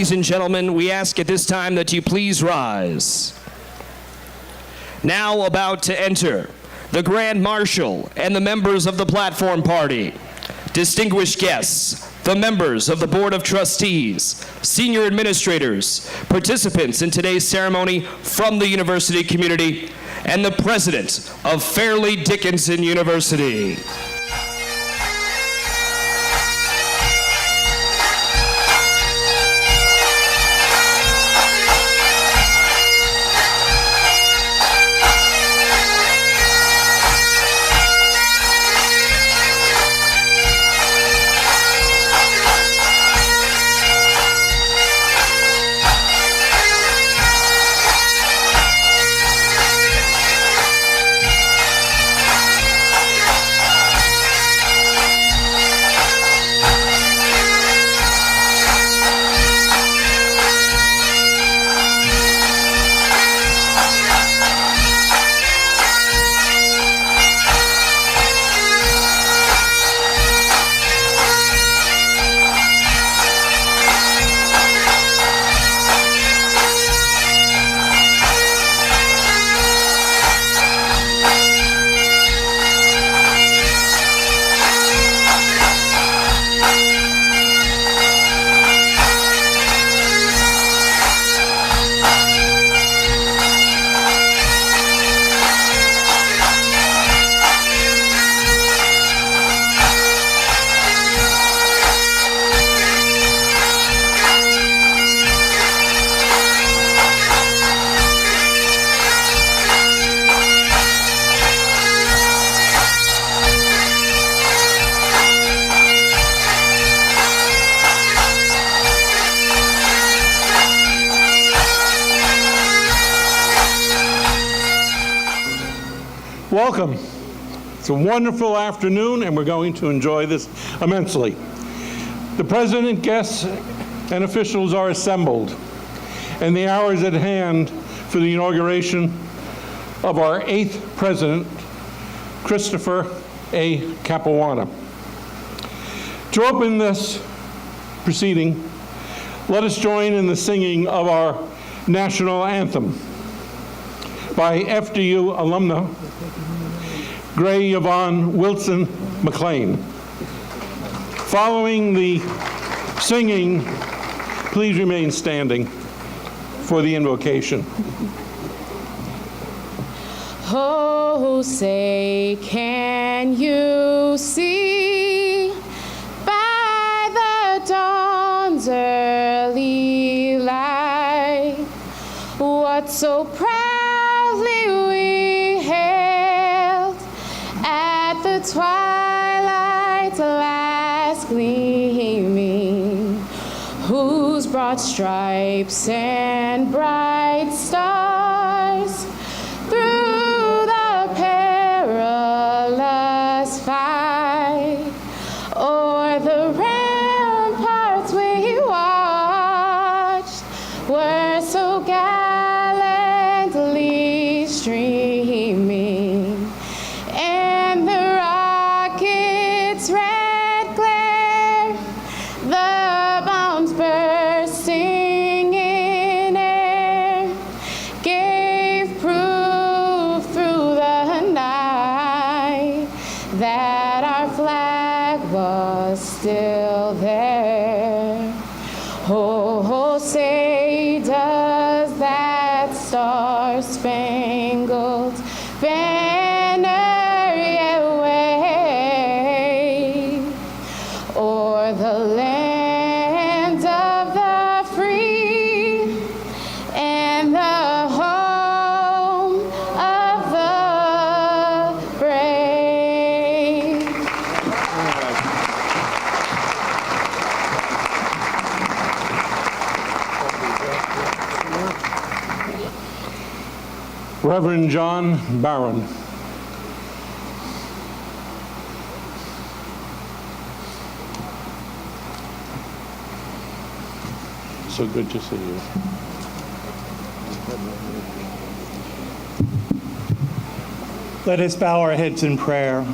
Ladies and gentlemen, we ask at this time that you please rise. Now about to enter the Grand Marshal and the members of the Platform Party. Distinguished guests, the members of the Board of Trustees, senior administrators, participants in today's ceremony from the university community, and the president of Fairleigh Dickinson University. Welcome. It's a wonderful afternoon, and we're going to enjoy this immensely. The president, guests, and officials are assembled, and the hour is at hand for the inauguration of our 8th president, Christopher A. Capuano. To open this proceeding, let us join in the singing of our national anthem by FDU alumna Gray Yvonne Wilson McLean. Following the singing, please remain standing for the invocation. Oh, say, can you see by the dawn's early light what so proudly we hailed at the twilight's last gleaming, whose broad stripes and bright stars through the perilous fight o'er the ramparts we watched were so gallantly streaming, and the rocket's red glare, the bombs bursting in air, gave proof through the night that our flag was still there. Oh, say, does that star-spangled banner yet wave o'er the land of the free and the home of the brave? Reverend John Barron. So good to see you. Let us bow our heads in prayer.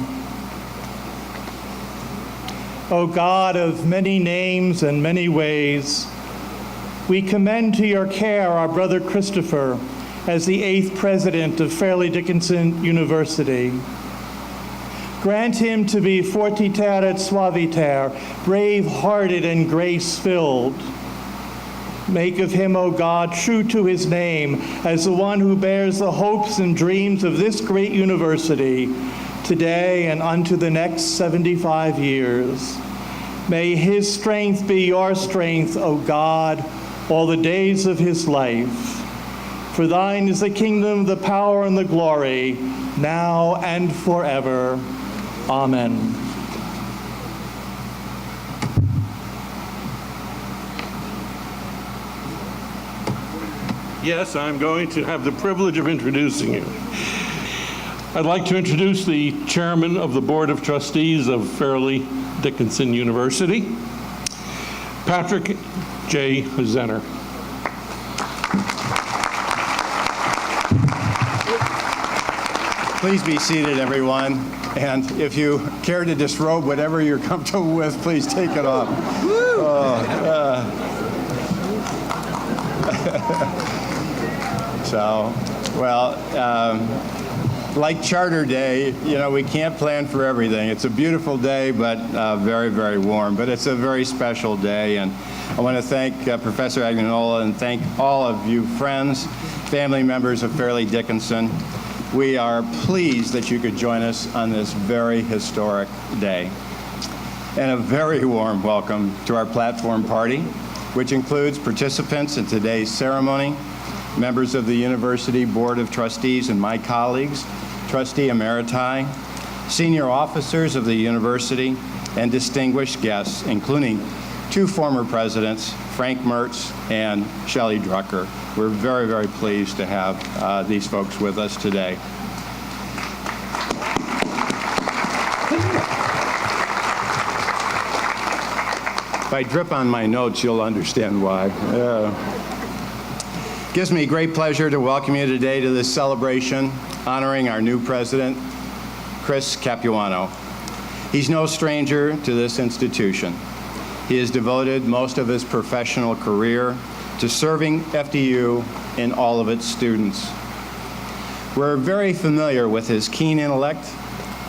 O God of many names and many ways, We commend to your care our brother Christopher as the 8th president of Fairleigh Dickinson University. Grant him to be fortiter et suaviter, brave-hearted and grace-filled. Make of him, O God, true to his name, as the one who bears the hopes and dreams of this great university, today and unto the next 75 years. May his strength be your strength, O God, all the days of his life. For thine is the kingdom, the power, and the glory, now and forever. Amen. Yes, I'm going to have the privilege of introducing you. I'd like to introduce the chairman of the Board of Trustees of Fairleigh Dickinson University, Patrick J. Zenner. Please be seated, everyone. And if you care to disrobe whatever you're comfortable with, please take it off. Like Charter Day, we can't plan for everything. It's a beautiful day, but very, very warm. But it's a very special day, and I want to thank Professor Agnola and thank all of you friends, family members of Fairleigh Dickinson. We are pleased that you could join us on this very historic day. And a very warm welcome to our platform party, which includes participants in today's ceremony, members of the University Board of Trustees and my colleagues, Trustee Emeriti, senior officers of the university, and distinguished guests, including 2 former presidents, Frank Mertz and Shelley Drucker. We're very, very pleased to have these folks with us today. If I drip on my notes, you'll understand why. Gives me great pleasure to welcome you today to this celebration honoring our new president, Chris Capuano. He's no stranger to this institution. He has devoted most of his professional career to serving FDU and all of its students. We're very familiar with his keen intellect,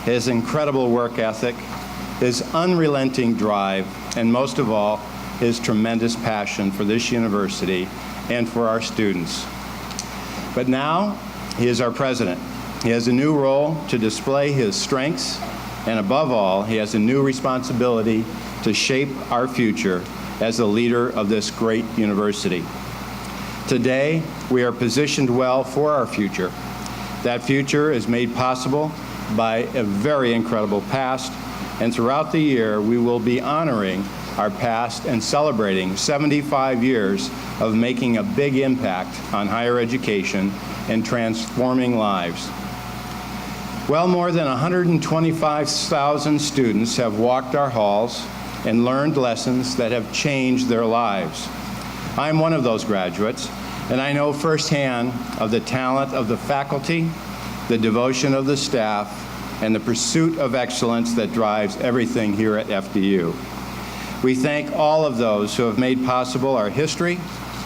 his incredible work ethic, his unrelenting drive, and most of all, his tremendous passion for this university and for our students. But now, he is our president. He has a new role to display his strengths, and above all, he has a new responsibility to shape our future as the leader of this great university. Today, we are positioned well for our future. That future is made possible by a very incredible past, and throughout the year, we will be honoring our past and celebrating 75 years of making a big impact on higher education and transforming lives. Well, more than 125,000 students have walked our halls and learned lessons that have changed their lives. I'm one of those graduates, and I know firsthand of the talent of the faculty, the devotion of the staff, and the pursuit of excellence that drives everything here at FDU. We thank all of those who have made possible our history,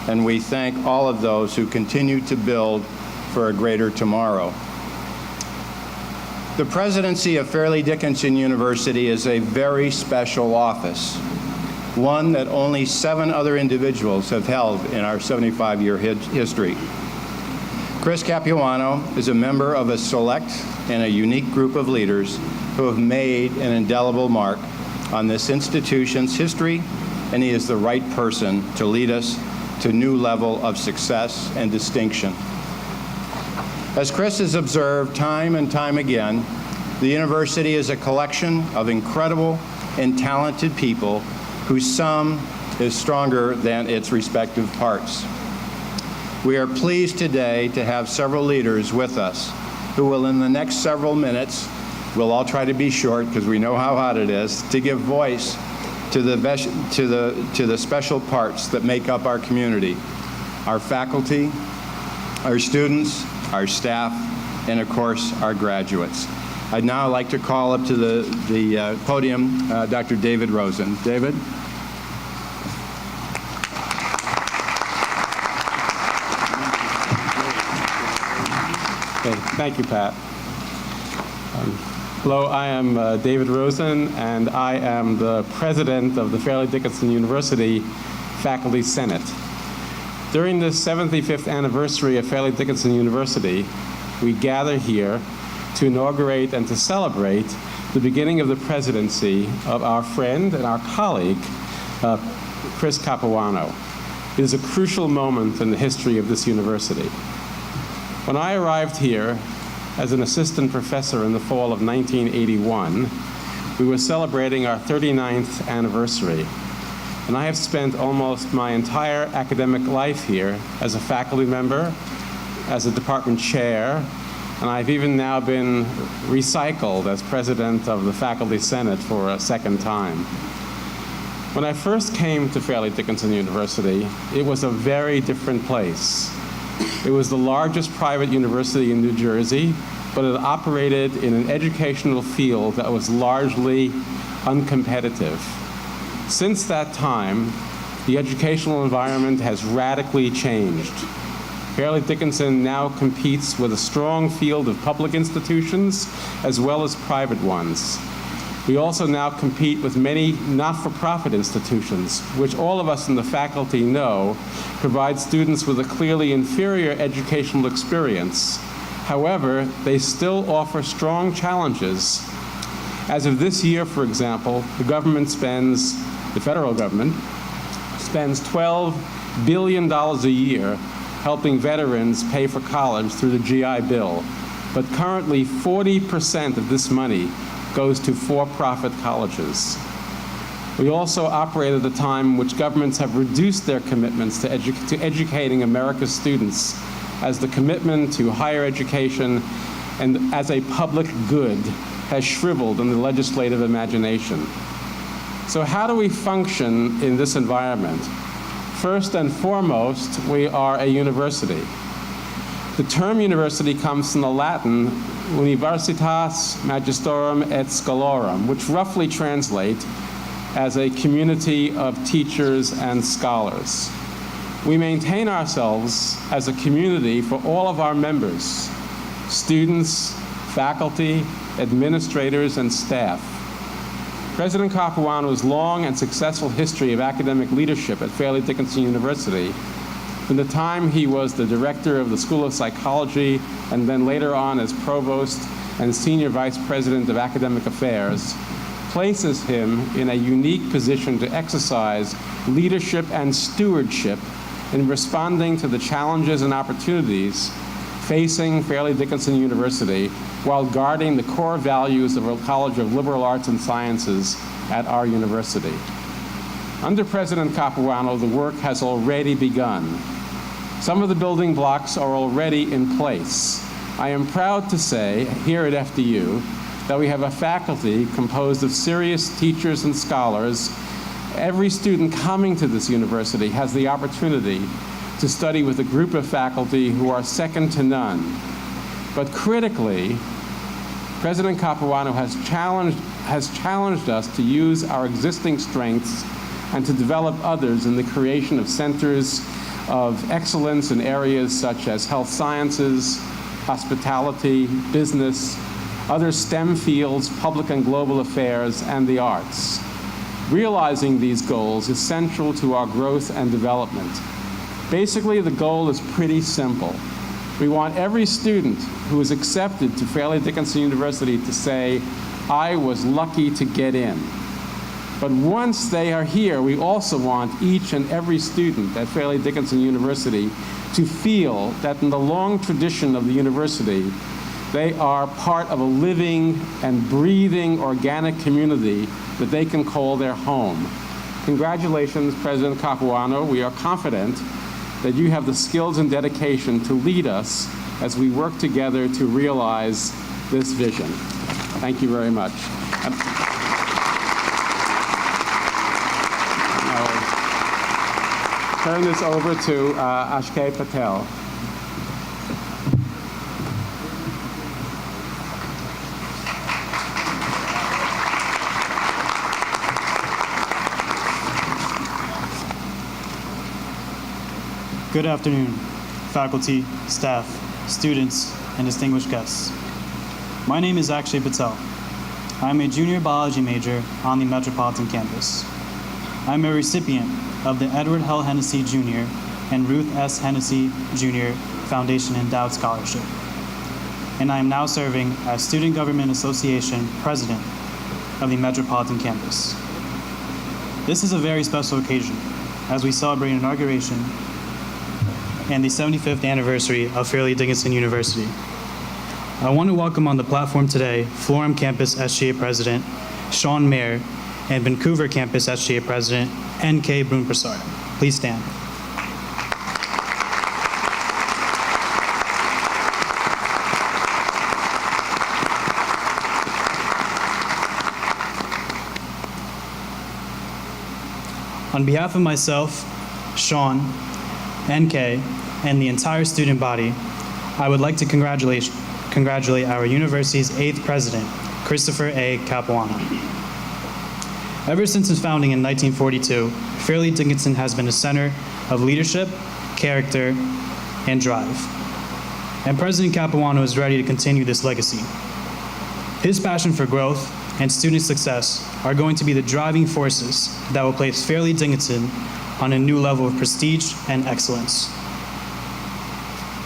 and we thank all of those who continue to build for a greater tomorrow. The presidency of Fairleigh Dickinson University is a very special office, one that only 7 other individuals have held in our 75-year history. Chris Capuano is a member of a select and a unique group of leaders who have made an indelible mark on this institution's history, and he is the right person to lead us to a new level of success and distinction. As Chris has observed time and time again, the university is a collection of incredible and talented people whose sum is stronger than its respective parts. We are pleased today to have several leaders with us who will, in the next several minutes, we'll all try to be short because we know how hot it is, to give voice to the special parts that make up our community, our faculty, our students, our staff, and of course, our graduates. I'd now like to call up to the podium Dr. David Rosen. David? Thank you, Pat. Hello, I am David Rosen, and I am the president of the Fairleigh Dickinson University Faculty Senate. During the 75th anniversary of Fairleigh Dickinson University, we gather here to inaugurate and to celebrate the beginning of the presidency of our friend and our colleague, Chris Capuano. It is a crucial moment in the history of this university. When I arrived here as an assistant professor in the fall of 1981, we were celebrating our 39th anniversary. And I have spent almost my entire academic life here as a faculty member, as a department chair, and I've even now been recycled as president of the Faculty Senate for a second time. When I first came to Fairleigh Dickinson University, it was a very different place. It was the largest private university in New Jersey, but it operated in an educational field that was largely uncompetitive. Since that time, the educational environment has radically changed. Fairleigh Dickinson now competes with a strong field of public institutions as well as private ones. We also now compete with many not-for-profit institutions, which all of us in the faculty know provide students with a clearly inferior educational experience. However, they still offer strong challenges. As of this year, for example, the federal government spends $12 billion a year helping veterans pay for college through the GI Bill. But currently, 40% of this money goes to for-profit colleges. We also operate at a time in which governments have reduced their commitments to educating America's students, as the commitment to higher education and as a public good has shriveled in the legislative imagination. So how do we function in this environment? First and foremost, we are a university. The term university comes from the Latin Universitas Magistrorum et Scholarum, which roughly translate as a community of teachers and scholars. We maintain ourselves as a community for all of our members, students, faculty, administrators, and staff. President Capuano's long and successful history of academic leadership at Fairleigh Dickinson University, from the time he was the director of the School of Psychology and then later on as provost and senior vice president of academic affairs, places him in a unique position to exercise leadership and stewardship in responding to the challenges and opportunities facing Fairleigh Dickinson University while guarding the core values of our College of Liberal Arts and Sciences at our university. Under President Capuano, the work has already begun. Some of the building blocks are already in place. I am proud to say here at FDU that we have a faculty composed of serious teachers and scholars. Every student coming to this university has the opportunity to study with a group of faculty who are second to none. But critically, President Capuano has challenged us to use our existing strengths and to develop others in the creation of centers of excellence in areas such as health sciences, hospitality, business, other STEM fields, public and global affairs, and the arts. Realizing these goals is central to our growth and development. Basically, the goal is pretty simple. We want every student who is accepted to Fairleigh Dickinson University to say, "I was lucky to get in." But once they are here, we also want each and every student at Fairleigh Dickinson University to feel that in the long tradition of the university, they are part of a living and breathing organic community that they can call their home. Congratulations, President Capuano. We are confident that you have the skills and dedication to lead us as we work together to realize this vision. Thank you very much. I'll turn this over to Ashke Patel. Good afternoon, faculty, staff, students, and distinguished guests. My name is Akshay Patel. I am a junior biology major on the Metropolitan campus. I am a recipient of the Edward Hell Hennessy Jr. and Ruth S. Hennessy Jr. Foundation Endowed Scholarship. And I am now serving as Student Government Association President of the Metropolitan campus. This is a very special occasion as we celebrate inauguration and the 75th anniversary of Fairleigh Dickinson University. I want to welcome on the platform today Florham Campus SGA President Sean Mayer and Vancouver Campus SGA President N.K. Brunprasad. Please stand. On behalf of myself, Sean, NK, and the entire student body, I would like to congratulate our university's 8th president, Christopher A. Capuano. Ever since its founding in 1942, Fairleigh Dickinson has been a center of leadership, character, and drive. And President Capuano is ready to continue this legacy. His passion for growth and student success are going to be the driving forces that will place Fairleigh Dickinson on a new level of prestige and excellence.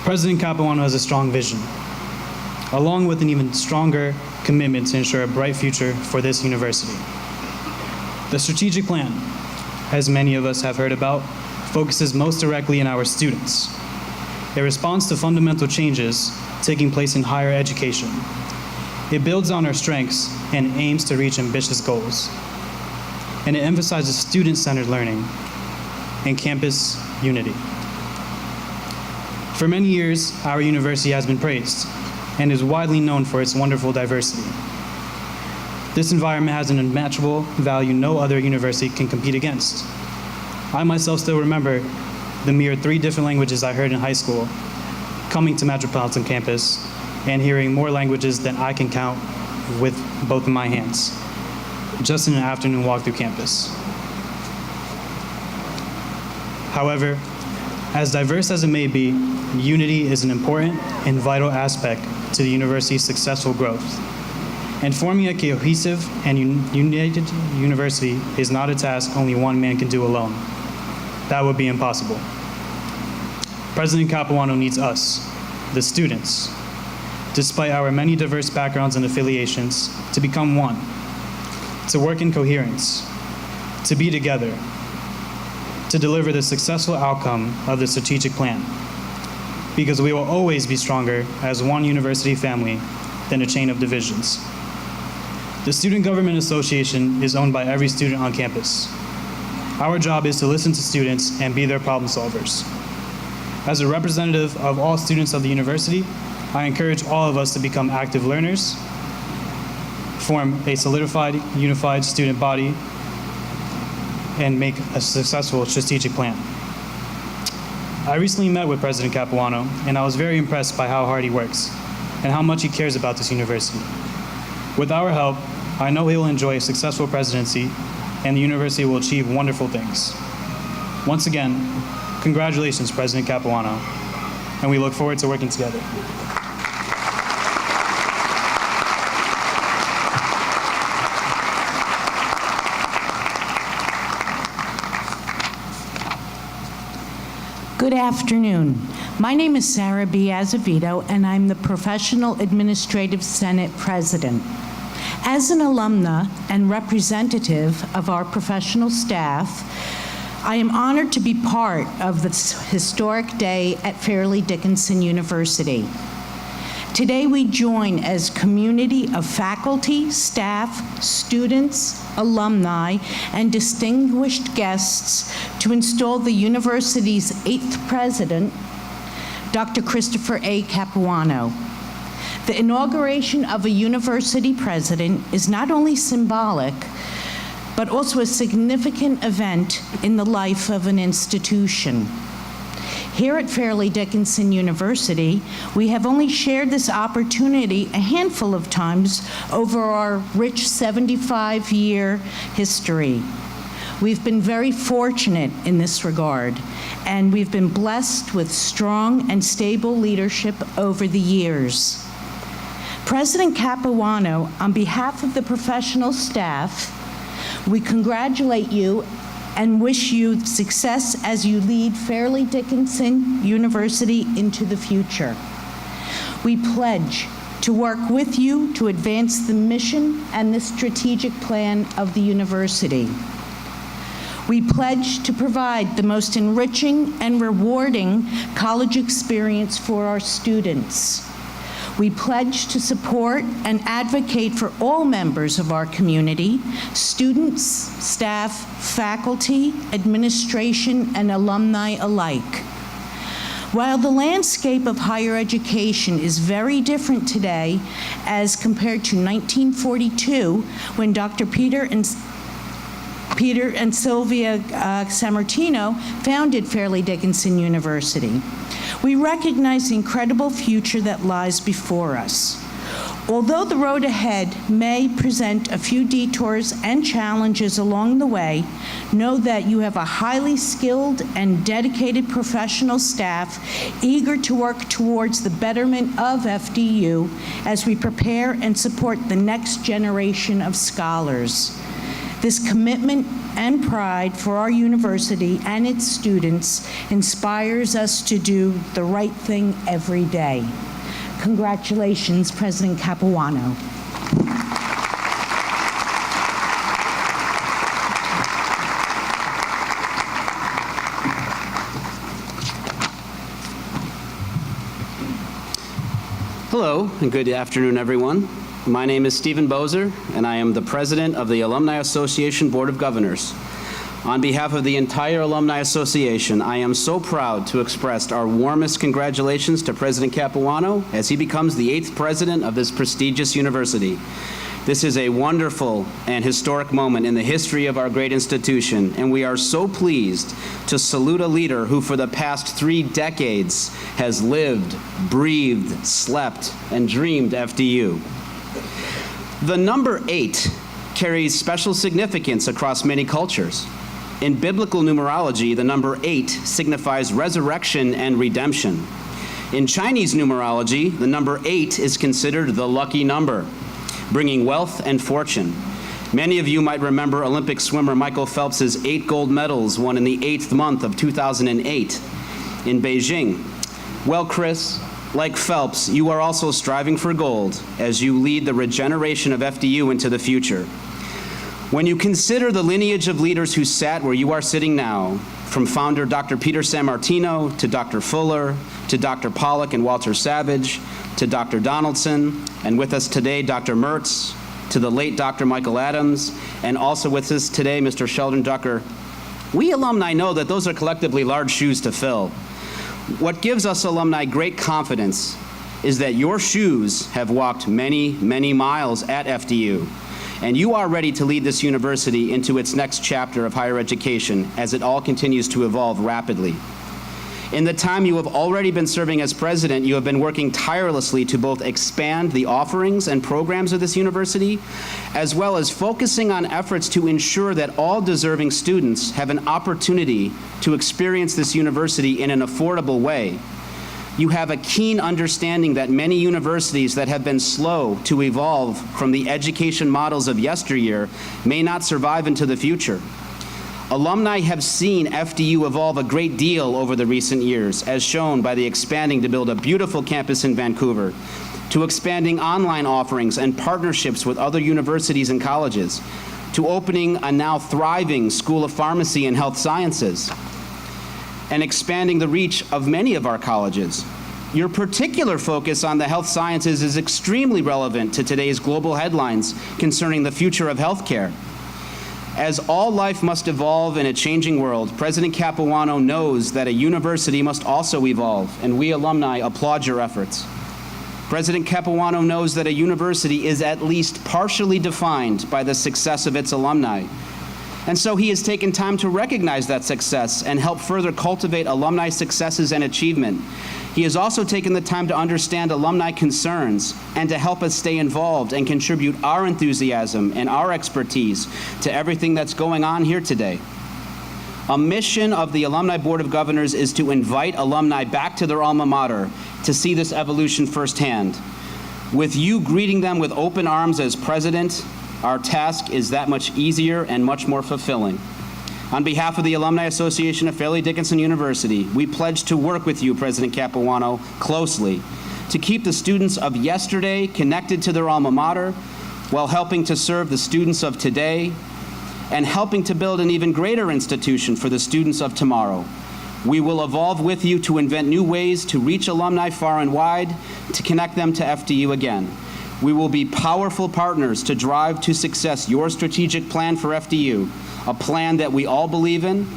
President Capuano has a strong vision, along with an even stronger commitment to ensure a bright future for this university. The strategic plan, as many of us have heard about, focuses most directly on our students. It responds to fundamental changes taking place in higher education. It builds on our strengths and aims to reach ambitious goals. And it emphasizes student-centered learning and campus unity. For many years, our university has been praised and is widely known for its wonderful diversity. This environment has an unmatchable value no other university can compete against. I myself still remember the mere 3 different languages I heard in high school, coming to Metropolitan campus and hearing more languages than I can count with both of my hands, just in an afternoon walk through campus. However, as diverse as it may be, unity is an important and vital aspect to the university's successful growth. And forming a cohesive and united university is not a task only one man can do alone. That would be impossible. President Capuano needs us, the students, despite our many diverse backgrounds and affiliations, to become one, to work in coherence, to be together, to deliver the successful outcome of the strategic plan. Because we will always be stronger as one university family than a chain of divisions. The Student Government Association is owned by every student on campus. Our job is to listen to students and be their problem solvers. As a representative of all students of the university, I encourage all of us to become active learners, form a solidified, unified student body, and make a successful strategic plan. I recently met with President Capuano, and I was very impressed by how hard he works and how much he cares about this university. With our help, I know he will enjoy a successful presidency, and the university will achieve wonderful things. Once again, congratulations, President Capuano, and we look forward to working together. Good afternoon. My name is Sarah B. Azevedo, and I'm the Professional Administrative Senate President. As an alumna and representative of our professional staff, I am honored to be part of this historic day at Fairleigh Dickinson University. Today we join as community of faculty, staff, students, alumni, and distinguished guests to install the university's 8th president, Dr. Christopher A. Capuano. The inauguration of a university president is not only symbolic, but also a significant event in the life of an institution. Here at Fairleigh Dickinson University, we have only shared this opportunity a handful of times over our rich 75-year history. We've been very fortunate in this regard, and we've been blessed with strong and stable leadership over the years. President Capuano, on behalf of the professional staff, we congratulate you and wish you success as you lead Fairleigh Dickinson University into the future. We pledge to work with you to advance the mission and the strategic plan of the university. We pledge to provide the most enriching and rewarding college experience for our students. We pledge to support and advocate for all members of our community, students, staff, faculty, administration, and alumni alike. While the landscape of higher education is very different today as compared to 1942, when Dr. Peter and Sylvia Sammartino founded Fairleigh Dickinson University, we recognize the incredible future that lies before us. Although the road ahead may present a few detours and challenges along the way, know that you have a highly skilled and dedicated professional staff eager to work towards the betterment of FDU as we prepare and support the next generation of scholars. This commitment and pride for our university and its students inspires us to do the right thing every day. Congratulations, President Capuano. Hello, and good afternoon, everyone. My name is Stephen Bozer, and I am the president of the Alumni Association Board of Governors. On behalf of the entire Alumni Association, I am so proud to express our warmest congratulations to President Capuano as he becomes the 8th president of this prestigious university. This is a wonderful and historic moment in the history of our great institution, and we are so pleased to salute a leader who for the past 3 decades has lived, breathed, slept, and dreamed FDU. The number 8 carries special significance across many cultures. In biblical numerology, the number 8 signifies resurrection and redemption. In Chinese numerology, the number 8 is considered the lucky number, bringing wealth and fortune. Many of you might remember Olympic swimmer Michael Phelps's 8 gold medals won in the 8th month of 2008 in Beijing. Well, Chris, like Phelps, you are also striving for gold as you lead the regeneration of FDU into the future. When you consider the lineage of leaders who sat where you are sitting now, from founder Dr. Peter Sammartino to Dr. Fuller, to Dr. Pollock and Walter Savage, to Dr. Donaldson, and with us today, Dr. Mertz, to the late Dr. Michael Adams, and also with us today, Mr. Sheldon Ducker, we alumni know that those are collectively large shoes to fill. What gives us alumni great confidence is that your shoes have walked many, many miles at FDU. And you are ready to lead this university into its next chapter of higher education as it all continues to evolve rapidly. In the time you have already been serving as president, you have been working tirelessly to both expand the offerings and programs of this university, as well as focusing on efforts to ensure that all deserving students have an opportunity to experience this university in an affordable way. You have a keen understanding that many universities that have been slow to evolve from the education models of yesteryear may not survive into the future. Alumni have seen FDU evolve a great deal over the recent years, as shown by the expanding to build a beautiful campus in Vancouver, to expanding online offerings and partnerships with other universities and colleges, to opening a now thriving School of Pharmacy and Health Sciences, and expanding the reach of many of our colleges. Your particular focus on the health sciences is extremely relevant to today's global headlines concerning the future of healthcare. As all life must evolve in a changing world, President Capuano knows that a university must also evolve, and we alumni applaud your efforts. President Capuano knows that a university is at least partially defined by the success of its alumni. And so he has taken time to recognize that success and help further cultivate alumni successes and achievement. He has also taken the time to understand alumni concerns and to help us stay involved and contribute our enthusiasm and our expertise to everything that's going on here today. A mission of the Alumni Board of Governors is to invite alumni back to their alma mater to see this evolution firsthand. With you greeting them with open arms as president, our task is that much easier and much more fulfilling. On behalf of the Alumni Association of Fairleigh Dickinson University, we pledge to work with you, President Capuano, closely to keep the students of yesterday connected to their alma mater while helping to serve the students of today and helping to build an even greater institution for the students of tomorrow. We will evolve with you to invent new ways to reach alumni far and wide, to connect them to FDU again. We will be powerful partners to drive to success your strategic plan for FDU, a plan that we all believe in,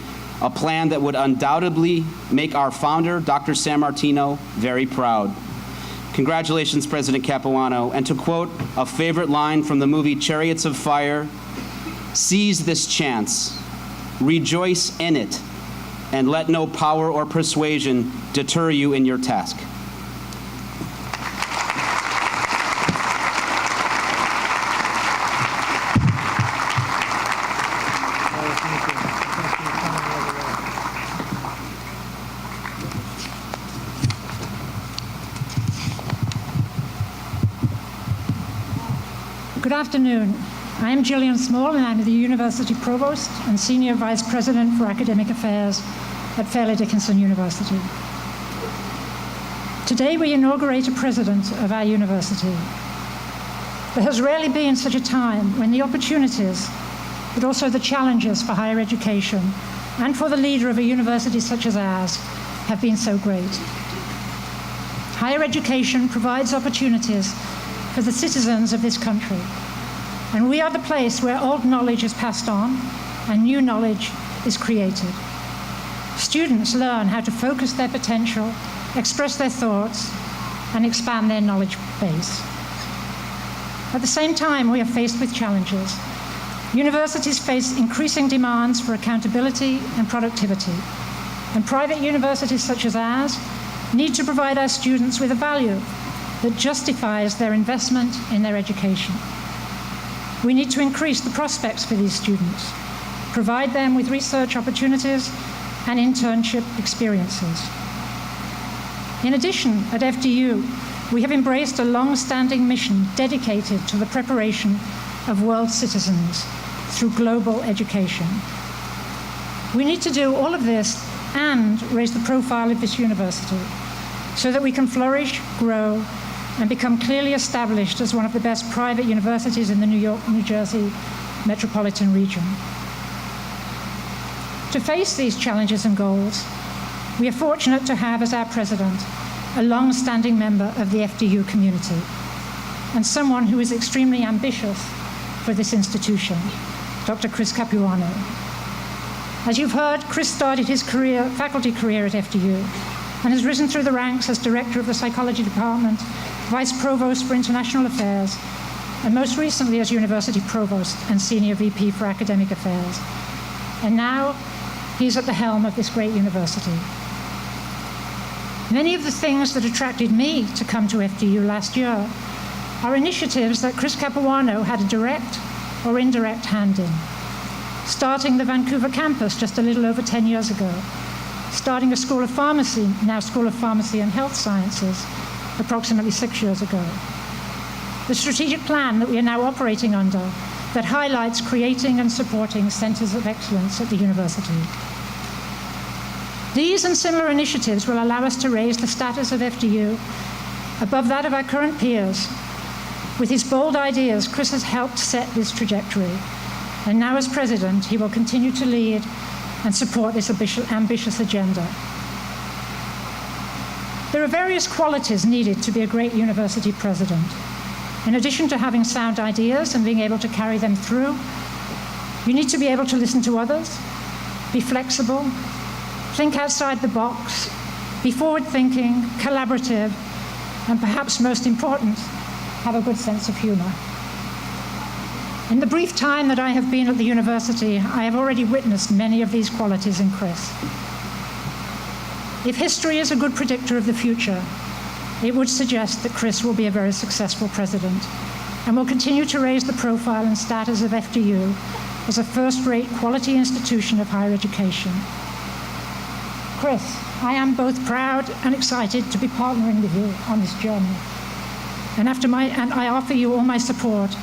a plan that would undoubtedly make our founder, Dr. Sammartino, very proud. Congratulations, President Capuano, and to quote a favorite line from the movie Chariots of Fire, seize this chance, rejoice in it, and let no power or persuasion deter you in your task. Good afternoon. I am Gillian Small, and I'm the University Provost and Senior Vice President for Academic Affairs at Fairleigh Dickinson University. Today we inaugurate a president of our university. There has rarely been such a time when the opportunities, but also the challenges for higher education and for the leader of a university such as ours have been so great. Higher education provides opportunities for the citizens of this country. And we are the place where old knowledge is passed on and new knowledge is created. Students learn how to focus their potential, express their thoughts, and expand their knowledge base. At the same time, we are faced with challenges. Universities face increasing demands for accountability and productivity. And private universities such as ours need to provide our students with a value that justifies their investment in their education. We need to increase the prospects for these students, provide them with research opportunities and internship experiences. In addition, at FDU, we have embraced a long-standing mission dedicated to the preparation of world citizens through global education. We need to do all of this and raise the profile of this university so that we can flourish, grow, and become clearly established as one of the best private universities in the New York, New Jersey metropolitan region. To face these challenges and goals, we are fortunate to have as our president a long-standing member of the FDU community and someone who is extremely ambitious for this institution, Dr. Chris Capuano. As you've heard, Chris started his faculty career at FDU and has risen through the ranks as director of the psychology department, vice provost for international affairs, and most recently as university provost and senior VP for academic affairs. And now he's at the helm of this great university. Many of the things that attracted me to come to FDU last year are initiatives that Chris Capuano had a direct or indirect hand in. Starting the Vancouver campus just a little over 10 years ago, starting a School of Pharmacy, now School of Pharmacy and Health Sciences, approximately 6 years ago. The strategic plan that we are now operating under that highlights creating and supporting centers of excellence at the university. These and similar initiatives will allow us to raise the status of FDU above that of our current peers. With his bold ideas, Chris has helped set this trajectory. And now as president, he will continue to lead and support this ambitious agenda. There are various qualities needed to be a great university president. In addition to having sound ideas and being able to carry them through, you need to be able to listen to others, be flexible, think outside the box, be forward-thinking, collaborative, and perhaps most important, have a good sense of humor. In the brief time that I have been at the university, I have already witnessed many of these qualities in Chris. If history is a good predictor of the future, it would suggest that Chris will be a very successful president and will continue to raise the profile and status of FDU as a first-rate quality institution of higher education. Chris, I am both proud and excited to be partnering with you on this journey. And I offer you all my support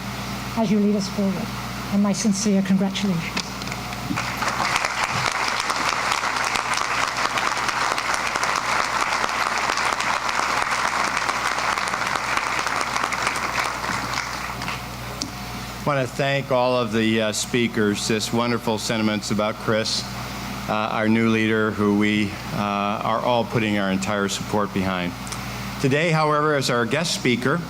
as you lead us forward, and my sincere congratulations. I want to thank all of the speakers, just wonderful sentiments about Chris, our new leader, who we are all putting our entire support behind. Today, however, as our guest speaker,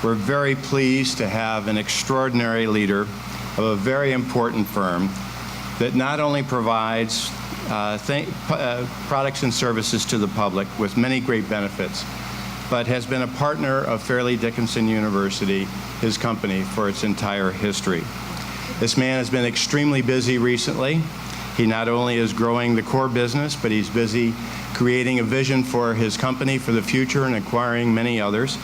we're very pleased to have an extraordinary leader of a very important firm that not only provides products and services to the public with many great benefits, but has been a partner of Fairleigh Dickinson University, his company, for its entire history. This man has been extremely busy recently. He not only is growing the core business, but he's busy creating a vision for his company for the future and acquiring many others.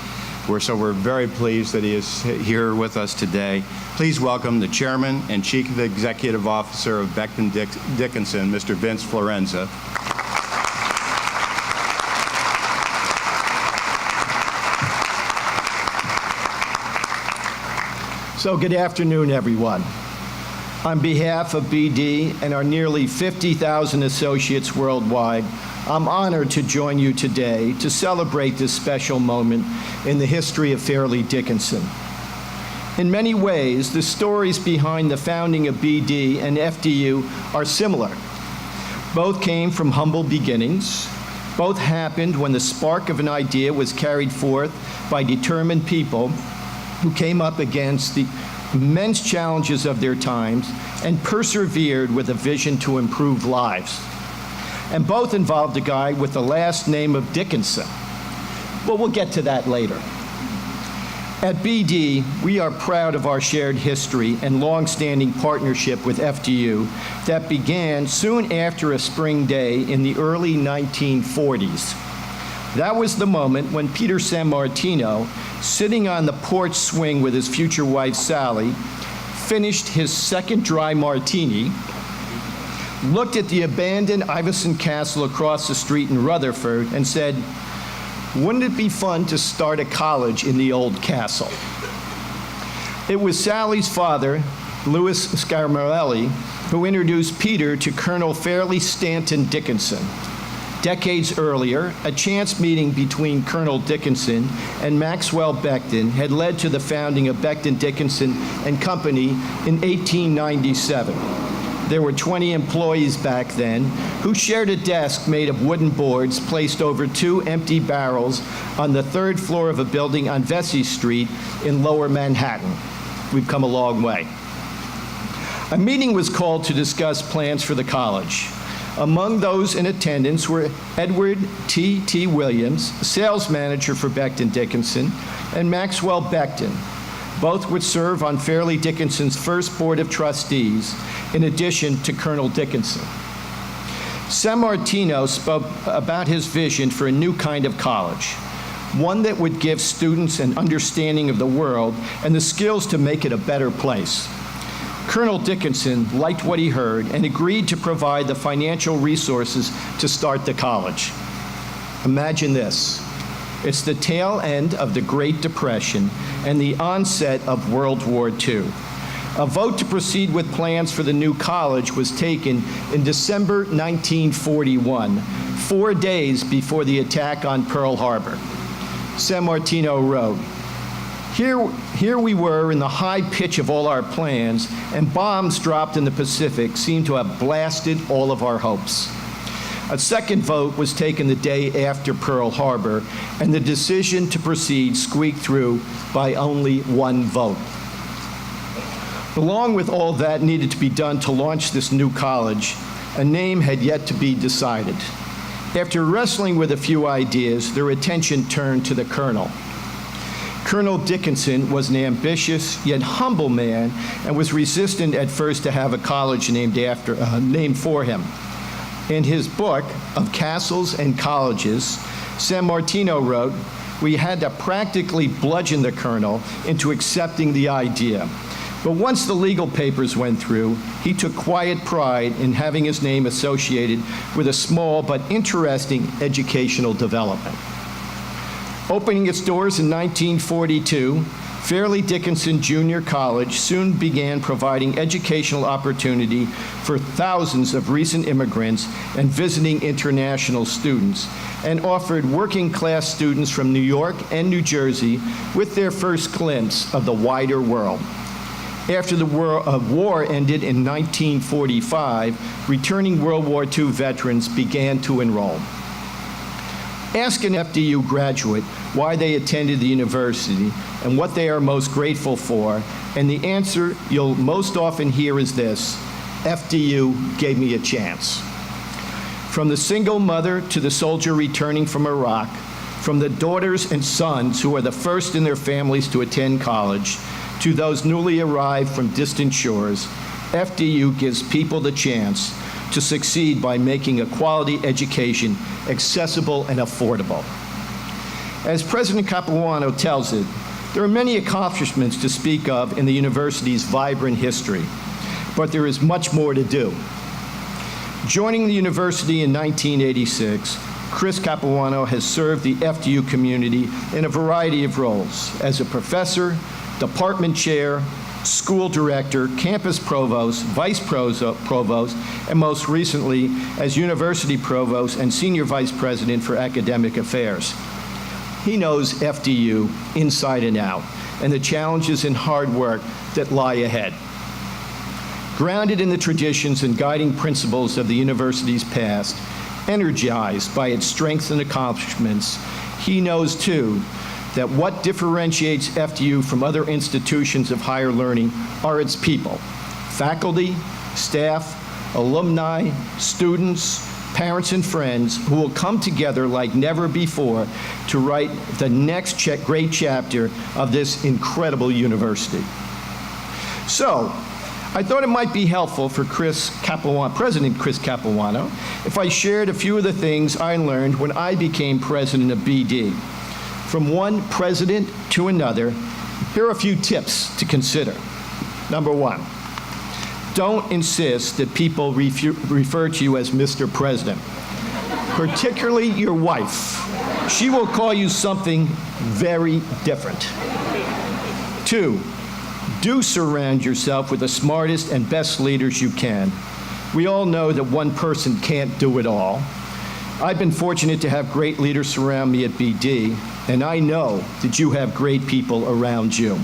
So we're very pleased that he is here with us today. Please welcome the Chairman and Chief Executive Officer of Becton Dickinson, Mr. Vince Florenza. So good afternoon, everyone. On behalf of BD and our nearly 50,000 associates worldwide, I'm honored to join you today to celebrate this special moment in the history of Fairleigh Dickinson. In many ways, the stories behind the founding of BD and FDU are similar. Both came from humble beginnings. Both happened when the spark of an idea was carried forth by determined people who came up against the immense challenges of their times and persevered with a vision to improve lives. And both involved a guy with the last name of Dickinson. But we'll get to that later. At BD, we are proud of our shared history and long-standing partnership with FDU that began soon after a spring day in the early 1940s. That was the moment when Peter Sammartino, sitting on the porch swing with his future wife, Sally, finished his second dry martini, looked at the abandoned Iverson Castle across the street in Rutherford, and said, "Wouldn't it be fun to start a college in the old castle?" It was Sally's father, Louis Scarmarelli, who introduced Peter to Colonel Fairleigh Stanton Dickinson. Decades earlier, a chance meeting between Colonel Dickinson and Maxwell Becton had led to the founding of Becton Dickinson and Company in 1897. There were 20 employees back then who shared a desk made of wooden boards placed over 2 empty barrels on the 3rd floor of a building on Vesey Street in Lower Manhattan. We've come a long way. A meeting was called to discuss plans for the college. Among those in attendance were Edward T. Williams, sales manager for Becton Dickinson, and Maxwell Becton. Both would serve on Fairleigh Dickinson's first board of trustees, in addition to Colonel Dickinson. Sammartino spoke about his vision for a new kind of college, one that would give students an understanding of the world and the skills to make it a better place. Colonel Dickinson liked what he heard and agreed to provide the financial resources to start the college. Imagine this. It's the tail end of the Great Depression and the onset of World War II. A vote to proceed with plans for the new college was taken in December 1941, 4 days before the attack on Pearl Harbor. Sammartino wrote, Here we were in the high pitch of all our plans, and bombs dropped in the Pacific seemed to have blasted all of our hopes. A second vote was taken the day after Pearl Harbor, and the decision to proceed squeaked through by only 1 vote. Along with all that needed to be done to launch this new college, a name had yet to be decided. After wrestling with a few ideas, their attention turned to the Colonel. Colonel Dickinson was an ambitious yet humble man and was resistant at first to have a college named for him. In his book of Castles and Colleges, San Martino wrote, "We had to practically bludgeon the colonel into accepting the idea. But once the legal papers went through, he took quiet pride in having his name associated with a small but interesting educational development." Opening its doors in 1942, Fairleigh Dickinson Junior College soon began providing educational opportunity for thousands of recent immigrants and visiting international students, and offered working-class students from New York and New Jersey with their first glimpse of the wider world. After the war ended in 1945, returning World War II veterans began to enroll. Ask an FDU graduate why they attended the university and what they are most grateful for, and the answer you'll most often hear is this: FDU gave me a chance. From the single mother to the soldier returning from Iraq, from the daughters and sons who are the first in their families to attend college, to those newly arrived from distant shores, FDU gives people the chance to succeed by making a quality education accessible and affordable. As President Capuano tells it, there are many accomplishments to speak of in the university's vibrant history, but there is much more to do. Joining the university in 1986, Chris Capuano has served the FDU community in a variety of roles as a professor, department chair, school director, campus provost, vice provost, and most recently as university provost and senior vice president for academic affairs. He knows FDU inside and out and the challenges and hard work that lie ahead. Grounded in the traditions and guiding principles of the university's past, energized by its strengths and accomplishments, he knows too that what differentiates FDU from other institutions of higher learning are its people: faculty, staff, alumni, students, parents, and friends who will come together like never before to write the next great chapter of this incredible university. So, I thought it might be helpful for President Chris Capuano, if I shared a few of the things I learned when I became president of BD. From one president to another, here are a few tips to consider. Number one, don't insist that people refer to you as Mr. President, particularly your wife. She will call you something very different. Two, do surround yourself with the smartest and best leaders you can. We all know that one person can't do it all. I've been fortunate to have great leaders surround me at BD, and I know that you have great people around you.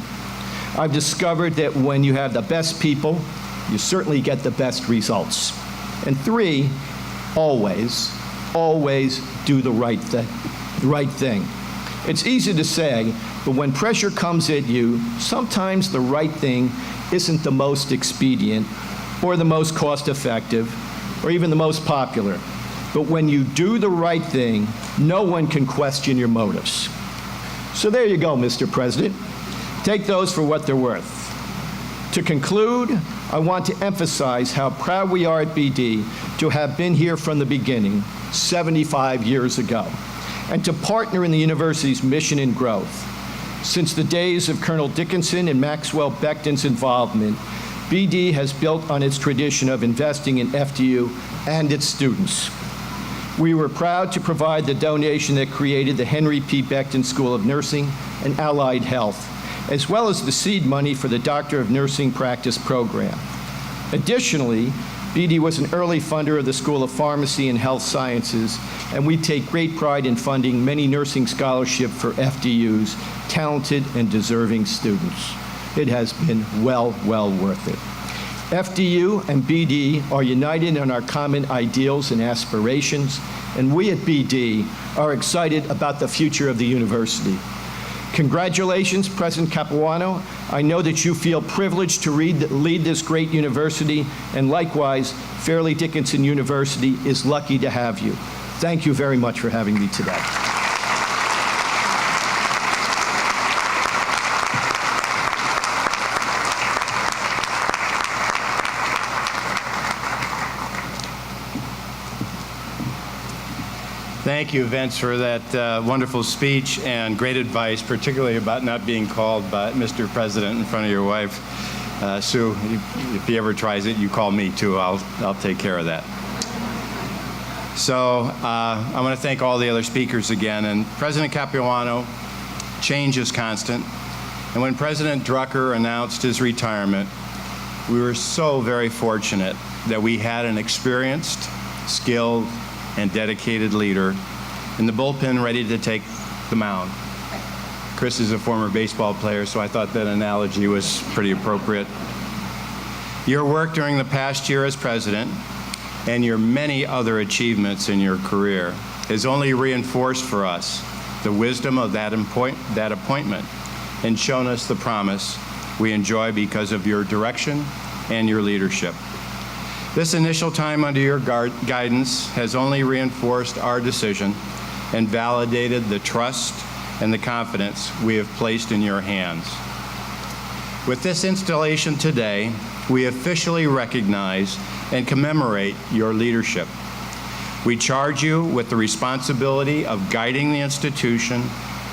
I've discovered that when you have the best people, you certainly get the best results. And three, always do the right thing. It's easy to say, but when pressure comes at you, sometimes the right thing isn't the most expedient or the most cost-effective or even the most popular. But when you do the right thing, no one can question your motives. So there you go, Mr. President. Take those for what they're worth. To conclude, I want to emphasize how proud we are at BD to have been here from the beginning, 75 years ago, and to partner in the university's mission and growth. Since the days of Colonel Dickinson and Maxwell Becton's involvement, BD has built on its tradition of investing in FDU and its students. We were proud to provide the donation that created the Henry P. Becton School of Nursing and Allied Health, as well as the seed money for the Doctor of Nursing Practice program. Additionally, BD was an early funder of the School of Pharmacy and Health Sciences, and we take great pride in funding many nursing scholarships for FDU's talented and deserving students. It has been well worth it. FDU and BD are united in our common ideals and aspirations, and we at BD are excited about the future of the university. Congratulations, President Capuano. I know that you feel privileged to lead this great university, and likewise, Fairleigh Dickinson University is lucky to have you. Thank you very much for having me today. thank you, Vince, for that wonderful speech and great advice, particularly about not being called by Mr. President in front of your wife. Sue, if he ever tries it, you call me too. I'll take care of that. So I want to thank all the other speakers again. And President Capuano, change is constant. And when President Drucker announced his retirement, we were so very fortunate that we had an experienced, skilled, and dedicated leader in the bullpen ready to take the mound. Chris is a former baseball player, so I thought that analogy was pretty appropriate. Your work during the past year as president and your many other achievements in your career has only reinforced for us the wisdom of that appointment and shown us the promise we enjoy because of your direction and your leadership. This initial time under your guidance has only reinforced our decision and validated the trust and the confidence we have placed in your hands. With this installation today, we officially recognize and commemorate your leadership. We charge you with the responsibility of guiding the institution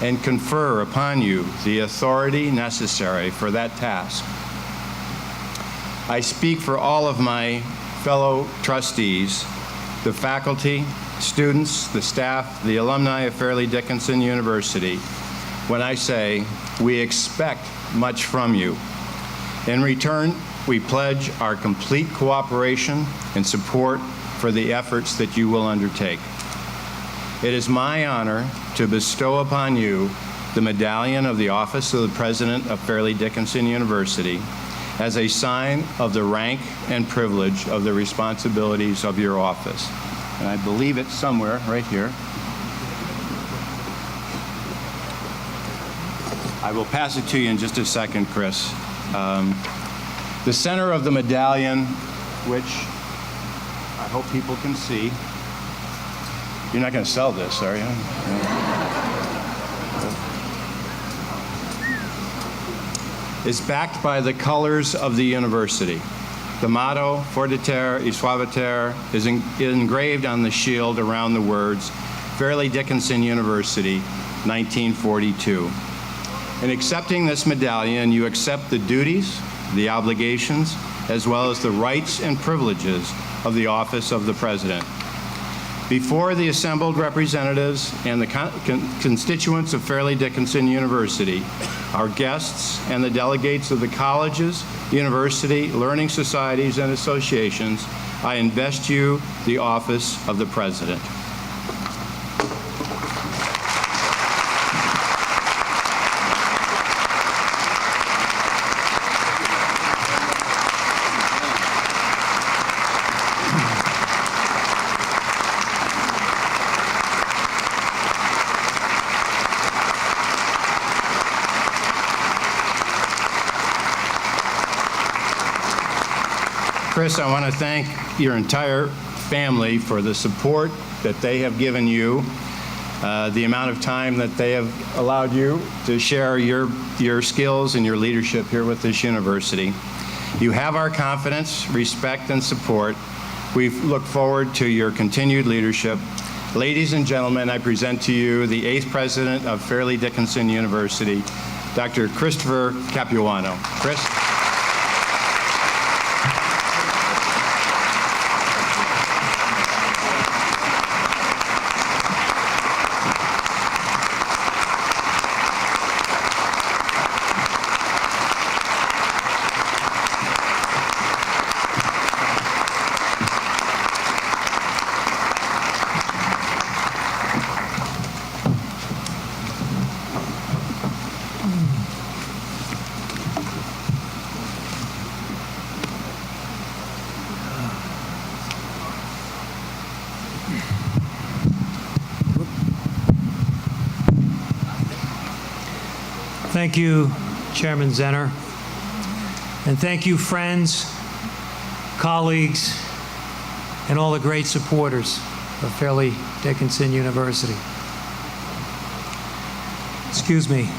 and confer upon you the authority necessary for that task. I speak for all of my fellow trustees, the faculty, students, the staff, the alumni of Fairleigh Dickinson University, when I say we expect much from you. In return, we pledge our complete cooperation and support for the efforts that you will undertake. It is my honor to bestow upon you the Medallion of the Office of the President of Fairleigh Dickinson University as a sign of the rank and privilege of the responsibilities of your office. And I believe it's somewhere right here. I will pass it to you in just a second, Chris. The center of the medallion, which I hope people can see. You're not going to sell this, are you? Is backed by the colors of the university. The motto, Fortiter et Suaviter, is engraved on the shield around the words, Fairleigh Dickinson University, 1942. In accepting this medallion, you accept the duties, the obligations, as well as the rights and privileges of the office of the president. Before the assembled representatives and the constituents of Fairleigh Dickinson University, our guests and the delegates of the colleges, university, learning societies, and associations, I invest you the office of the president. Chris, I want to thank your entire family for the support that they have given you, the amount of time that they have allowed you to share your skills and your leadership here with this university. You have our confidence, respect, and support. We look forward to your continued leadership. Ladies and gentlemen, I present to you the 8th President of Fairleigh Dickinson University, Dr. Christopher Capuano. Chris? Thank you, Chairman Zenner. And thank you, friends, colleagues, and all the great supporters of Fairleigh Dickinson University. Excuse me.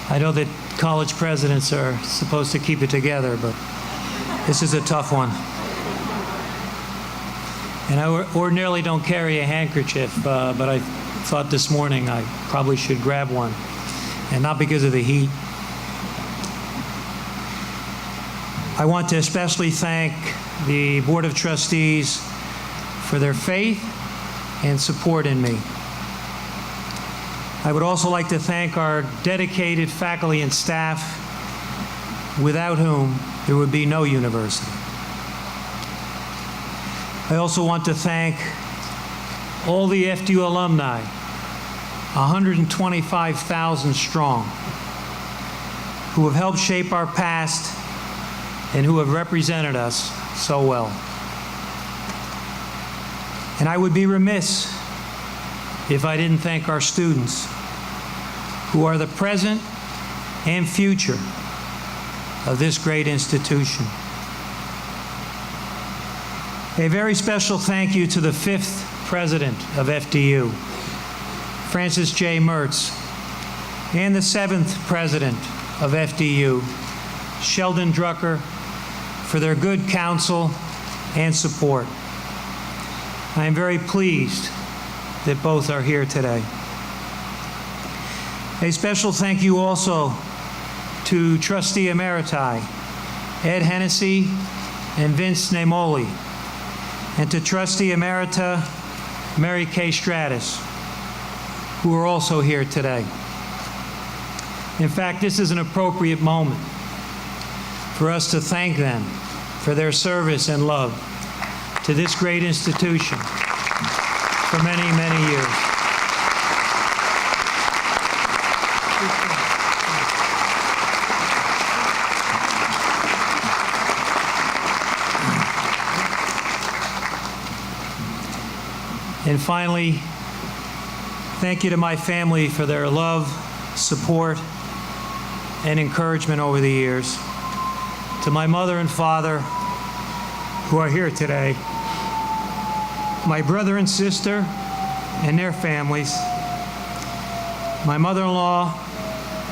I know that college presidents are supposed to keep it together, but this is a tough one. And I ordinarily don't carry a handkerchief, but I thought this morning I probably should grab one, and not because of the heat. I want to especially thank the Board of Trustees for their faith and support in me. I would also like to thank our dedicated faculty and staff, without whom there would be no university. I also want to thank all the FDU alumni, 125,000 strong, who have helped shape our past and who have represented us so well. And I would be remiss if I didn't thank our students, who are the present and future of this great institution. A very special thank you to the 5th president of FDU, Francis J. Mertz, and the 7th president of FDU, Sheldon Drucker, for their good counsel and support. I am very pleased that both are here today. A special thank you also to Trustee Emeriti Ed Hennessy and Vince Namoli, and to Trustee Emerita Mary Kay Stratus, who are also here today. In fact, this is an appropriate moment for us to thank them for their service and love to this great institution for many, many years. And finally, thank you to my family for their love, support, and encouragement over the years. To my mother and father, who are here today, my brother and sister and their families, my mother-in-law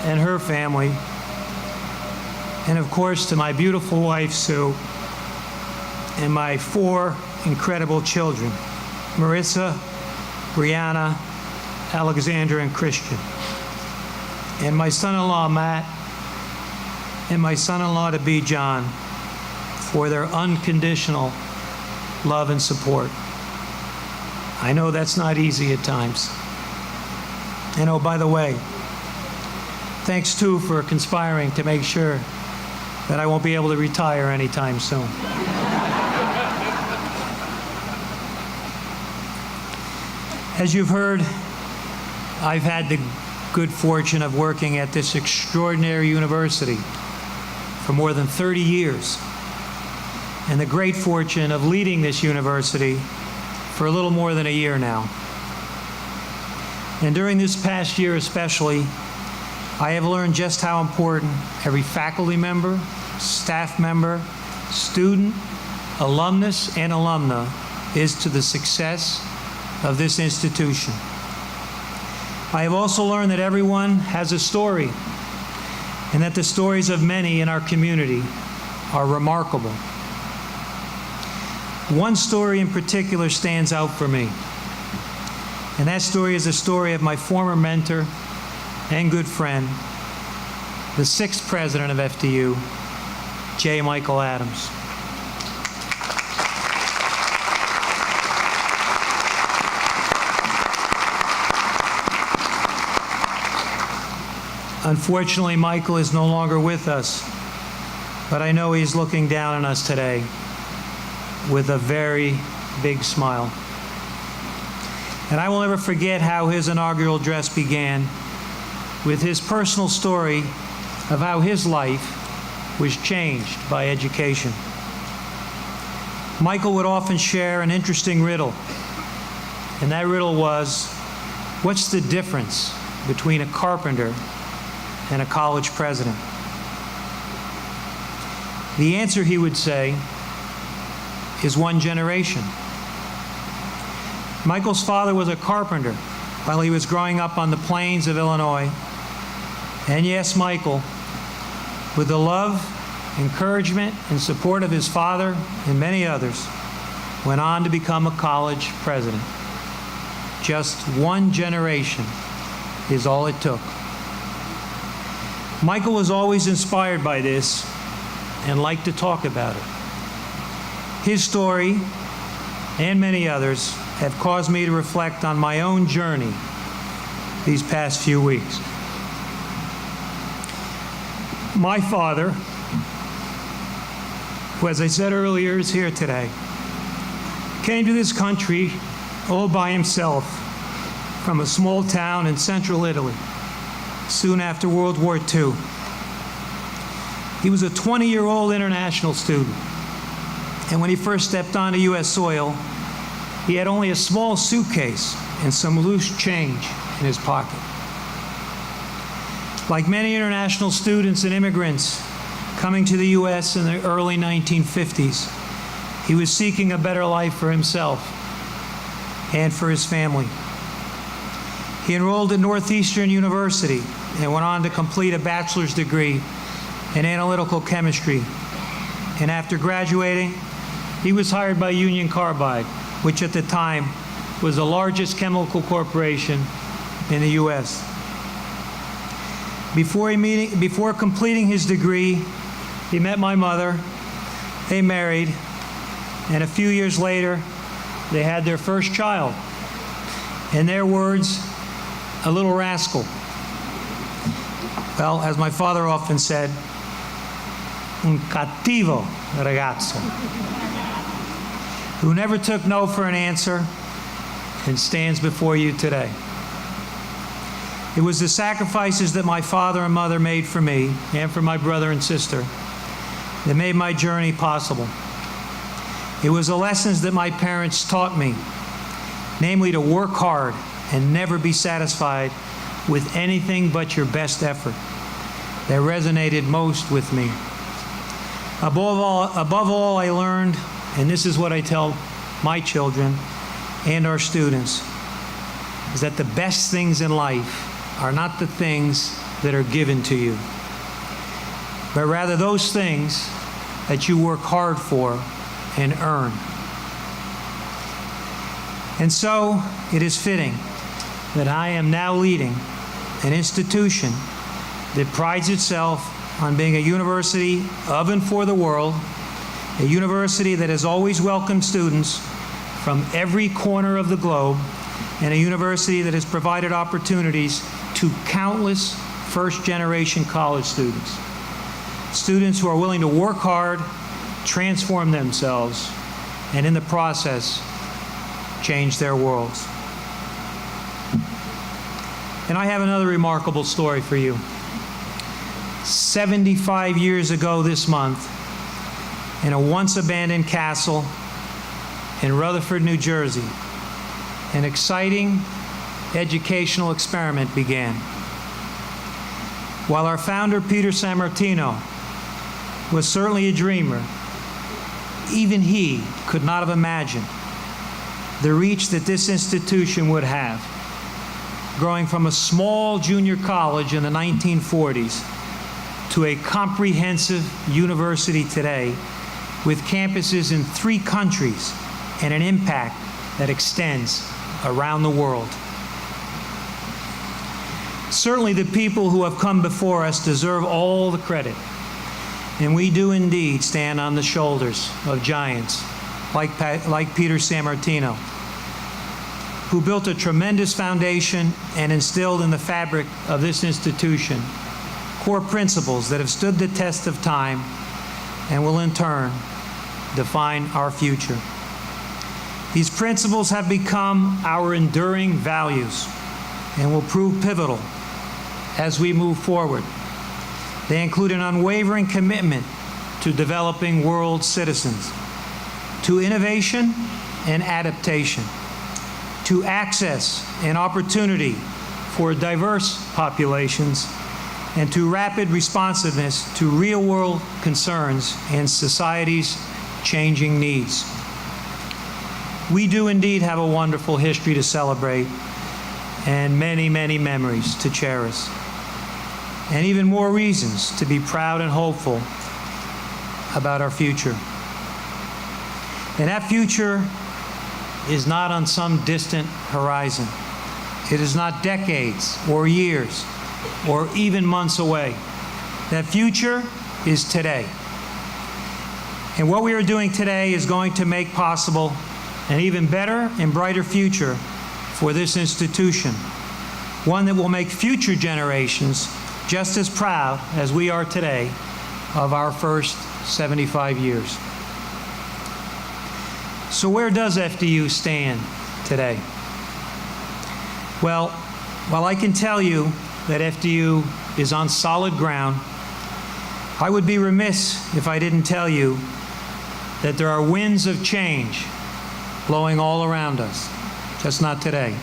and her family, and of course to my beautiful wife, Sue, and my 4 incredible children, Marissa, Brianna, Alexandra, and Christian, and my son-in-law, Matt, and my son-in-law-to-be, John, for their unconditional love and support. I know that's not easy at times. And oh, by the way, thanks too for conspiring to make sure that I won't be able to retire anytime soon. As you've heard, I've had the good fortune of working at this extraordinary university for more than 30 years, and the great fortune of leading this university for a little more than a year now. And during this past year especially, I have learned just how important every faculty member, staff member, student, alumnus, and alumna is to the success of this institution. I have also learned that everyone has a story, and that the stories of many in our community are remarkable. One story in particular stands out for me, and that story is the story of my former mentor and good friend, the 6th president of FDU, J. Michael Adams. Unfortunately, Michael is no longer with us, but I know he's looking down on us today with a very big smile. And I will never forget how his inaugural address began with his personal story of how his life was changed by education. Michael would often share an interesting riddle, and that riddle was, what's the difference between a carpenter and a college president? The answer, he would say, is one generation. Michael's father was a carpenter while he was growing up on the plains of Illinois. And yes, Michael, with the love, encouragement, and support of his father and many others, went on to become a college president. Just one generation is all it took. Michael was always inspired by this and liked to talk about it. His story, and many others, have caused me to reflect on my own journey these past few weeks. My father, who, as I said earlier, is here today, came to this country all by himself from a small town in central Italy soon after World War II. He was a 20-year-old international student, and when he first stepped onto U.S. soil, he had only a small suitcase and some loose change in his pocket. Like many international students and immigrants coming to the U.S. in the early 1950s, he was seeking a better life for himself and for his family. He enrolled at Northeastern University and went on to complete a bachelor's degree in analytical chemistry. And after graduating, he was hired by Union Carbide, which at the time was the largest chemical corporation in the U.S. Before completing his degree, he met my mother, they married, and a few years later, they had their first child. In their words, a little rascal. Well, as my father often said, un cattivo ragazzo, who never took no for an answer and stands before you today. It was the sacrifices that my father and mother made for me and for my brother and sister that made my journey possible. It was the lessons that my parents taught me, namely to work hard and never be satisfied with anything but your best effort, that resonated most with me. Above all, I learned, and this is what I tell my children and our students, is that the best things in life are not the things that are given to you, but rather those things that you work hard for and earn. And so it is fitting that I am now leading an institution that prides itself on being a university of and for the world, a university that has always welcomed students from every corner of the globe, and a university that has provided opportunities to countless first-generation college students. Students who are willing to work hard, transform themselves, and in the process, change their worlds. And I have another remarkable story for you. 75 years ago this month, in a once-abandoned castle in Rutherford, New Jersey, an exciting educational experiment began. While our founder, Peter Sammartino, was certainly a dreamer, even he could not have imagined the reach that this institution would have, growing from a small junior college in the 1940s to a comprehensive university today with campuses in 3 countries and an impact that extends around the world. Certainly the people who have come before us deserve all the credit, and we do indeed stand on the shoulders of giants like Peter Sammartino, who built a tremendous foundation and instilled in the fabric of this institution core principles that have stood the test of time and will in turn define our future. These principles have become our enduring values and will prove pivotal as we move forward. They include an unwavering commitment to developing world citizens, to innovation and adaptation, to access and opportunity for diverse populations, and to rapid responsiveness to real-world concerns and society's changing needs. We do indeed have a wonderful history to celebrate and many, many memories to cherish, and even more reasons to be proud and hopeful about our future. And that future is not on some distant horizon. It is not decades or years or even months away. That future is today. And what we are doing today is going to make possible an even better and brighter future for this institution, one that will make future generations just as proud as we are today of our first 75 years. So where does FDU stand today? Well, while I can tell you that FDU is on solid ground, I would be remiss if I didn't tell you that there are winds of change blowing all around us, just not today.